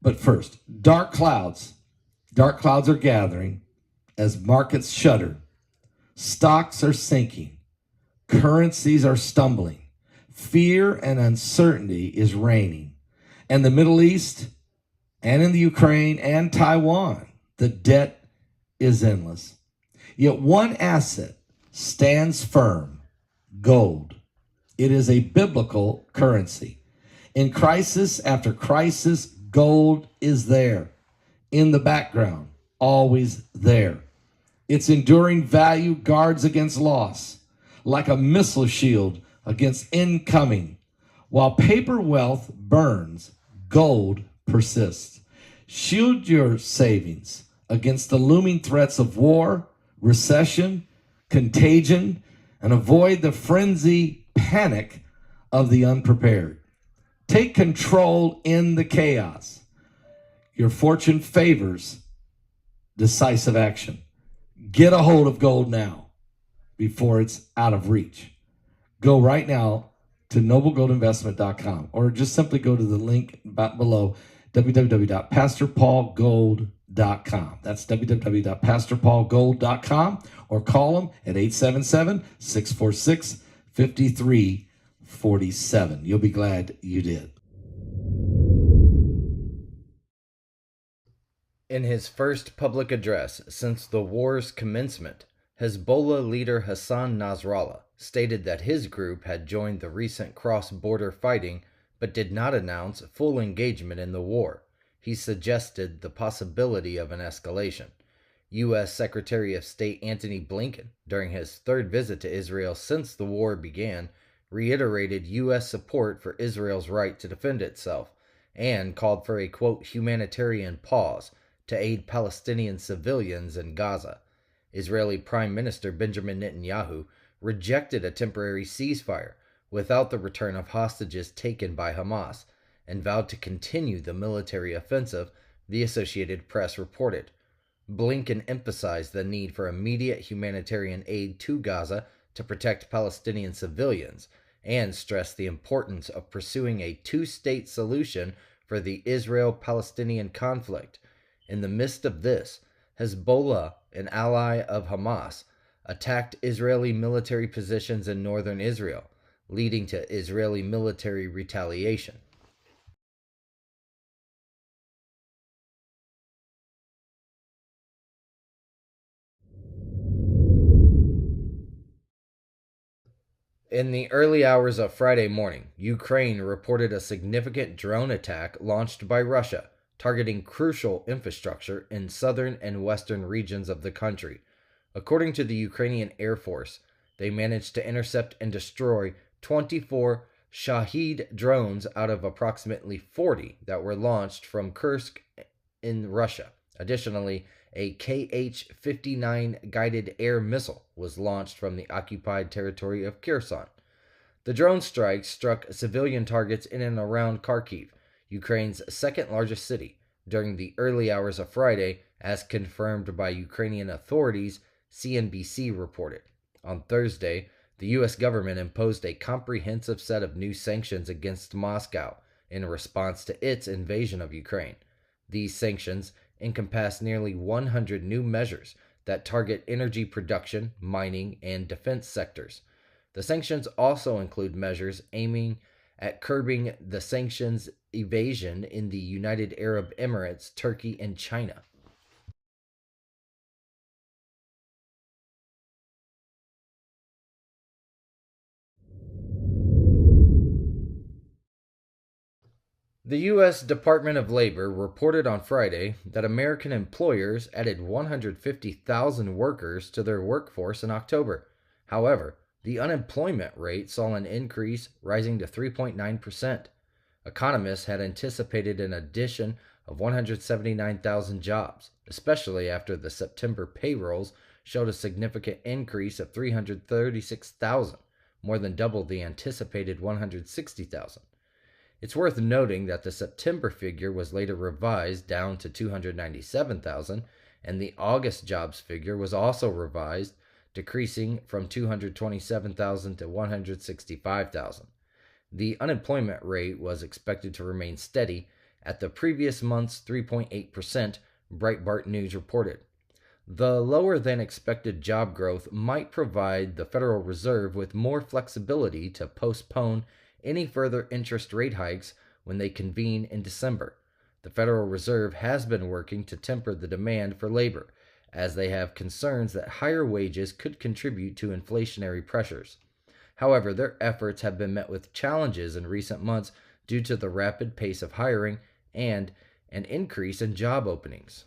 But first, dark clouds. Dark clouds are gathering as markets shudder. Stocks are sinking. Currencies are stumbling. Fear and uncertainty is reigning. And the Middle East and in the Ukraine and Taiwan, the debt is endless. Yet one asset stands firm: gold. It is a biblical currency. In crisis after crisis, gold is there, in the background, always there. Its enduring value guards against loss, like a missile shield against incoming. While paper wealth burns, gold persists. Shield your savings against the looming threats of war, recession, contagion, and avoid the frenzy panic of the unprepared. Take control in the chaos. Your fortune favors decisive action. Get a hold of gold now before it's out of reach. Go right now to noblegoldinvestment.com or just simply go to the link below, www.pastorpaulgold.com. That's www.pastorpaulgold.com, or call them at 877-646-5347. You'll be glad you did. In his first public address since the war's commencement, Hezbollah leader Hassan Nasrallah stated that his group had joined the recent cross-border fighting but did not announce full engagement in the war. He suggested the possibility of an escalation. U.S. Secretary of State Antony Blinken, during his third visit to Israel since the war began, reiterated U.S. support for Israel's right to defend itself and called for a, quote, humanitarian pause to aid Palestinian civilians in Gaza. Israeli Prime Minister Benjamin Netanyahu rejected a temporary ceasefire without the return of hostages taken by Hamas and vowed to continue the military offensive, the Associated Press reported. Blinken emphasized the need for immediate humanitarian aid to Gaza to protect Palestinian civilians and stressed the importance of pursuing a two-state solution for the Israel-Palestinian conflict. In the midst of this, Hezbollah, an ally of Hamas, attacked Israeli military positions in northern Israel, leading to Israeli military retaliation. In the early hours of Friday morning, Ukraine reported a significant drone attack launched by Russia, targeting crucial infrastructure in southern and western regions of the country. According to the Ukrainian Air Force, they managed to intercept and destroy 24 Shahed drones out of approximately 40 that were launched from Kursk in Russia. Additionally, a Kh-59 guided air missile was launched from the occupied territory of Kherson. The drone strikes struck civilian targets in and around Kharkiv, Ukraine's second largest city, during the early hours of Friday, as confirmed by Ukrainian authorities, CNBC reported. On Thursday, the U.S. government imposed a comprehensive set of new sanctions against Moscow in response to its invasion of Ukraine. These sanctions encompass nearly 100 new measures that target energy production, mining, and defense sectors. The sanctions also include measures aiming at curbing the sanctions evasion in the United Arab Emirates, Turkey, and China. The U.S. Department of Labor reported on Friday that American employers added 150,000 workers to their workforce in October. However, the unemployment rate saw an increase, rising to 3.9%. Economists had anticipated an addition of 179,000 jobs, especially after the September payrolls showed a significant increase of 336,000, more than double the anticipated 160,000. It's worth noting that the September figure was later revised down to 297,000, and the August jobs figure was also revised, decreasing from 227,000 to 165,000. The unemployment rate was expected to remain steady at the previous month's 3.8%, Breitbart News reported. The lower than expected job growth might provide the Federal Reserve with more flexibility to postpone any further interest rate hikes when they convene in December. The Federal Reserve has been working to temper the demand for labor, as they have concerns that higher wages could contribute to inflationary pressures. However, their efforts have been met with challenges in recent months due to the rapid pace of hiring and an increase in job openings.